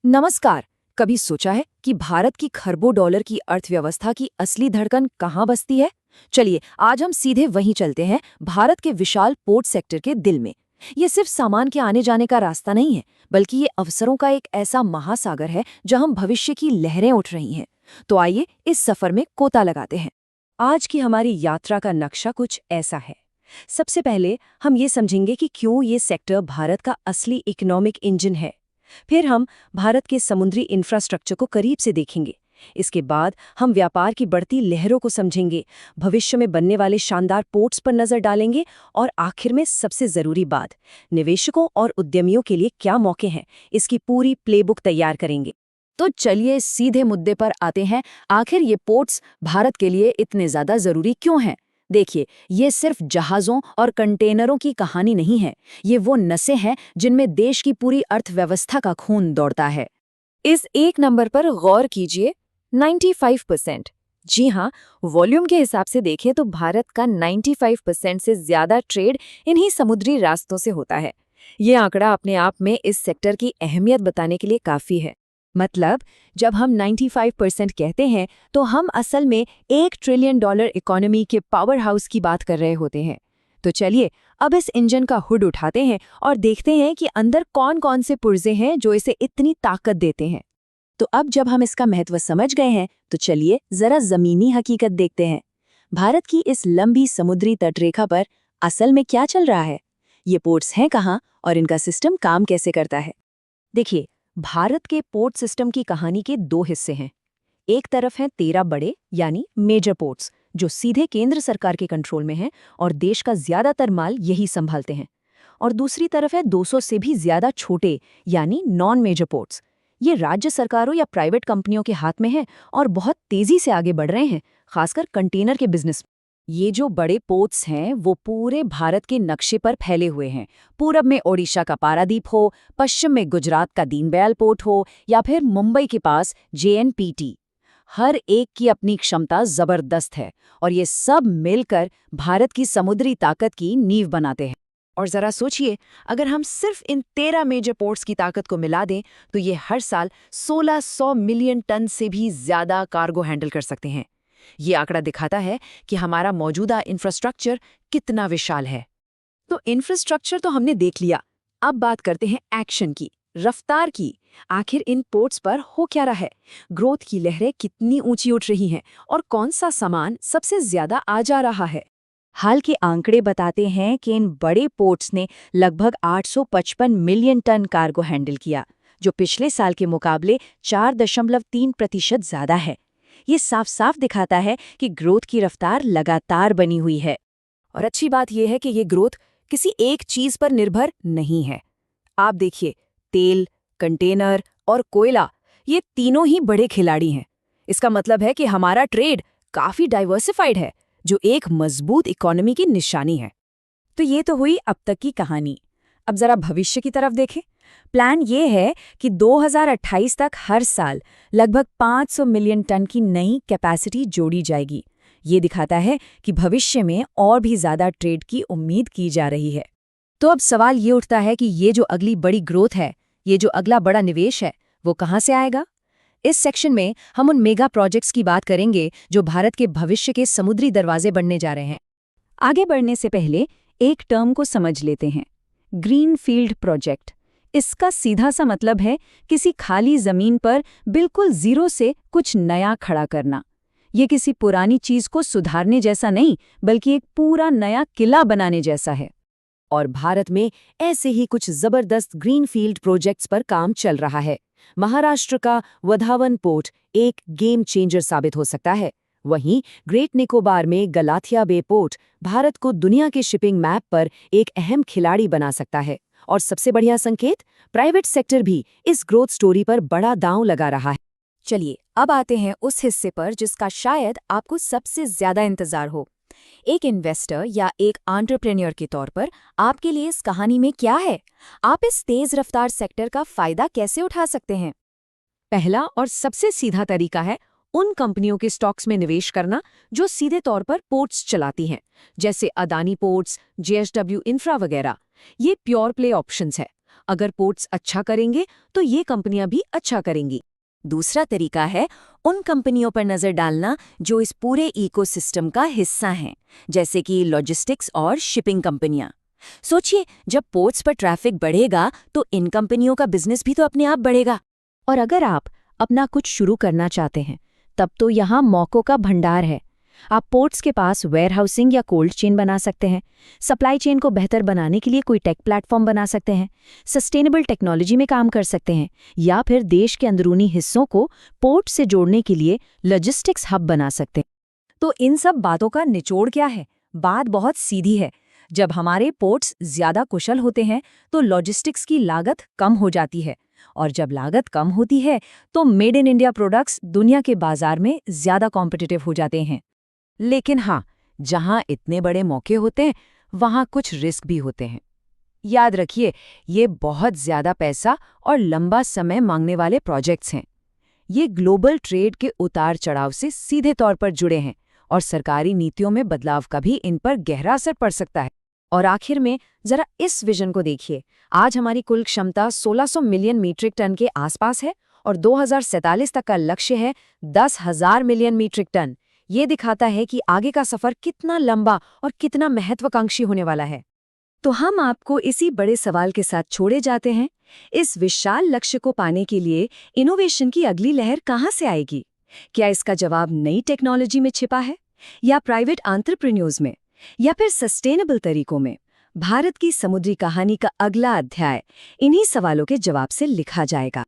नमस्कार। कभी सोचा है कि भारत की खरबों डॉलर की अर्थव्यवस्था की असली धड़कन कहाँ बसती है? चलिए आज हम सीधे वहीं चलते हैं, भारत के विशाल पोर्ट सेक्टर के दिल में। ये सिर्फ सामान के आने जाने का रास्ता नहीं है, बल्कि ये अवसरों का एक ऐसा महासागर है जहां भविष्य की लहरें उठ रही हैं। तो आइए इस सफर में गोता लगाते हैं। आज की हमारी यात्रा का नक्शा कुछ ऐसा है। सबसे पहले हम ये समझेंगे कि क्यों ये सेक्टर भारत का असली इकोनॉमिक इंजन है। फिर हम भारत के समुद्री इंफ्रास्ट्रक्चर को करीब से देखेंगे। इसके बाद हम व्यापार की बढ़ती लहरों को समझेंगे, भविष्य में बनने वाले शानदार पोर्ट्स पर नजर डालेंगे और आखिर में सबसे जरूरी बात, निवेशकों और उद्यमियों के लिए क्या मौके हैं, इसकी पूरी प्लेबुक तैयार करेंगे। तो चलिए सीधे मुद्दे पर आते हैं। आखिर ये पोर्ट्स भारत के लिए इतने ज्यादा जरूरी क्यों हैं? देखिए, ये सिर्फ जहाज़ों और कंटेनरों की कहानी नहीं है। ये वो नसें हैं जिनमें देश की पूरी अर्थव्यवस्था का खून दौड़ता है। इस एक नंबर पर गौर कीजिए, 95%। जी हाँ, वॉल्यूम के हिसाब से देखें तो भारत का 95% से ज्यादा ट्रेड इन्हीं समुद्री रास्तों से होता है। ये आंकड़ा अपने आप में इस सेक्टर की अहमियत बताने के लिए काफी है। मतलब, जब हम 95% कहते हैं तो हम असल में $1 ट्रिलियन इकोनॉमी के पावर हाउस की बात कर रहे होते हैं। तो चलिए अब इस इंजन का हुड उठाते हैं और देखते हैं कि अंदर कौन कौन से पुर्जे हैं जो इसे इतनी ताकत देते हैं। तो अब जब हम इसका महत्व समझ गए हैं तो चलिए जरा जमीनी हकीकत देखते हैं। भारत की इस लंबी समुद्री तटरेखा पर असल में क्या चल रहा है, ये पोर्ट्स हैं कहाँ और इनका सिस्टम काम कैसे करता है। देखिए, भारत के पोर्ट सिस्टम की कहानी के दो हिस्से हैं। एक तरफ हैं 13 बड़े यानी मेजर पोर्ट्स जो सीधे केंद्र सरकार के कंट्रोल में हैं और देश का ज्यादातर माल यही संभालते हैं। और दूसरी तरफ है 200 से भी ज्यादा छोटे यानी नॉन मेजर पोर्ट्स। ये राज्य सरकारों या प्राइवेट कंपनियों के हाथ में हैं और बहुत तेजी से आगे बढ़ रहे हैं, खासकर कंटेनर के बिजनेस। ये जो बड़े पोर्ट्स हैं वो पूरे भारत के नक्शे पर फैले हुए हैं। पूरब में ओडिशा का पारादीप हो, पश्चिम में गुजरात का दीनदयाल पोर्ट हो या फिर मुंबई के पास JNPT। हर एक की अपनी क्षमता जबरदस्त है और ये सब मिलकर भारत की समुद्री ताकत की नींव बनाते हैं। और जरा सोचिए, अगर हम सिर्फ इन 13 मेजर पोर्ट्स की ताकत को मिला दें तो ये हर साल 1600 मिलियन टन से भी ज्यादा कार्गो हैंडल कर सकते हैं। ये आंकड़ा दिखाता है कि हमारा मौजूदा इंफ्रास्ट्रक्चर कितना विशाल है। तो इंफ्रास्ट्रक्चर तो हमने देख लिया, अब बात करते हैं एक्शन की, रफ्तार की। आखिर इन पोर्ट्स पर हो क्या रहा है, ग्रोथ की लहरें कितनी ऊंची उठ रही हैं और कौन सा सामान सबसे ज्यादा आ जा रहा है। हाल के आंकड़े बताते हैं कि इन बड़े पोर्ट्स ने लगभग 855 मिलियन टन कार्गो हैंडल किया, जो पिछले साल के मुकाबले 4.3% ज्यादा है। ये साफ साफ दिखाता है कि ग्रोथ की रफ्तार लगातार बनी हुई है। और अच्छी बात यह है कि ये ग्रोथ किसी एक चीज पर निर्भर नहीं है। आप देखिए, तेल, कंटेनर और कोयला, ये तीनों ही बड़े खिलाड़ी हैं। इसका मतलब है कि हमारा ट्रेड काफी डाइवर्सिफाइड है, जो एक मजबूत इकोनॉमी की निशानी है। तो ये तो हुई अब तक की कहानी। अब जरा भविष्य की तरफ देखें। प्लान ये है कि 2028 तक हर साल लगभग 500 मिलियन टन की नई कैपेसिटी जोड़ी जाएगी। ये दिखाता है कि भविष्य में और भी ज्यादा ट्रेड की उम्मीद की जा रही है। तो अब सवाल ये उठता है कि ये जो अगली बड़ी ग्रोथ है, ये जो अगला बड़ा निवेश है, वो कहाँ से आएगा? इस सेक्शन में हम उन मेगा प्रोजेक्ट्स की बात करेंगे जो भारत के भविष्य के समुद्री दरवाजे बनने जा रहे हैं। आगे बढ़ने से पहले एक टर्म को समझ लेते हैं, ग्रीन फील्ड प्रोजेक्ट। इसका सीधा सा मतलब है किसी खाली जमीन पर बिल्कुल जीरो से कुछ नया खड़ा करना। ये किसी पुरानी चीज को सुधारने जैसा नहीं, बल्कि एक पूरा नया किला बनाने जैसा है। और भारत में ऐसे ही कुछ जबरदस्त ग्रीनफील्ड प्रोजेक्ट्स पर काम चल रहा है। महाराष्ट्र का वधावन पोर्ट एक गेम चेंजर साबित हो सकता है। वहीं ग्रेट निकोबार में गलाथिया बे पोर्ट भारत को दुनिया के शिपिंग मैप पर एक अहम खिलाड़ी बना सकता है। और सबसे बढ़िया संकेत, प्राइवेट सेक्टर भी इस ग्रोथ स्टोरी पर बड़ा दांव लगा रहा है। चलिए अब आते हैं उस हिस्से पर जिसका शायद आपको सबसे ज्यादा इंतजार हो। एक इन्वेस्टर या एक एंटरप्रेन्योर के तौर पर आपके लिए इस कहानी में क्या है? आप इस तेज रफ्तार सेक्टर का फायदा कैसे उठा सकते हैं? पहला और सबसे सीधा तरीका है उन कंपनियों के स्टॉक्स में निवेश करना जो सीधे तौर पर पोर्ट्स चलाती हैं, जैसे अदानी पोर्ट्स, JSW इंफ्रा वगैरह। ये प्योर प्ले ऑप्शंस है। अगर पोर्ट्स अच्छा करेंगे तो ये कंपनियां भी अच्छा करेंगी। दूसरा तरीका है उन कंपनियों पर नजर डालना जो इस पूरे इकोसिस्टम का हिस्सा हैं, जैसे कि लॉजिस्टिक्स और शिपिंग कंपनियां। सोचिए, जब पोर्ट्स पर ट्रैफिक बढ़ेगा तो इन कंपनियों का बिजनेस भी तो अपने आप बढ़ेगा। और अगर आप अपना कुछ शुरू करना चाहते हैं, तब तो यहाँ मौकों का भंडार है। आप पोर्ट्स के पास वेयरहाउसिंग या कोल्ड चेन बना सकते हैं, सप्लाई चेन को बेहतर बनाने के लिए कोई टेक प्लेटफॉर्म बना सकते हैं, सस्टेनेबल टेक्नोलॉजी में काम कर सकते हैं, या फिर देश के अंदरूनी हिस्सों को पोर्ट से जोड़ने के लिए लॉजिस्टिक्स हब बना सकते हैं। तो इन सब बातों का निचोड़ क्या है? बात बहुत सीधी है। जब हमारे पोर्ट्स ज्यादा कुशल होते हैं तो लॉजिस्टिक्स की लागत कम हो जाती है, और जब लागत कम होती है तो मेड इन इंडिया प्रोडक्ट्स दुनिया के बाजार में ज्यादा कॉम्पिटिटिव हो जाते हैं। लेकिन हाँ, जहाँ इतने बड़े मौके होते हैं वहाँ कुछ रिस्क भी होते हैं। याद रखिए, ये बहुत ज्यादा पैसा और लंबा समय मांगने वाले प्रोजेक्ट्स हैं। ये ग्लोबल ट्रेड के उतार चढ़ाव से सीधे तौर पर जुड़े हैं, और सरकारी नीतियों में बदलाव का भी इन पर गहरा असर पड़ सकता है। और आखिर में जरा इस विजन को देखिए। आज हमारी कुल क्षमता 1600 मिलियन मीट्रिक टन के आसपास है, और 2047 तक का लक्ष्य है 10,000 मिलियन मीट्रिक टन। ये दिखाता है कि आगे का सफर कितना लंबा और कितना महत्वाकांक्षी होने वाला है। तो हम आपको इसी बड़े सवाल के साथ छोड़े जाते हैं। इस विशाल लक्ष्य को पाने के लिए इनोवेशन की अगली लहर कहाँ से आएगी? क्या इसका जवाब नई टेक्नोलॉजी में छिपा है, या प्राइवेट एंटरप्रेन्योर्स में, या फिर सस्टेनेबल तरीकों में? भारत की समुद्री कहानी का अगला अध्याय इन्हीं सवालों के जवाब से लिखा जाएगा।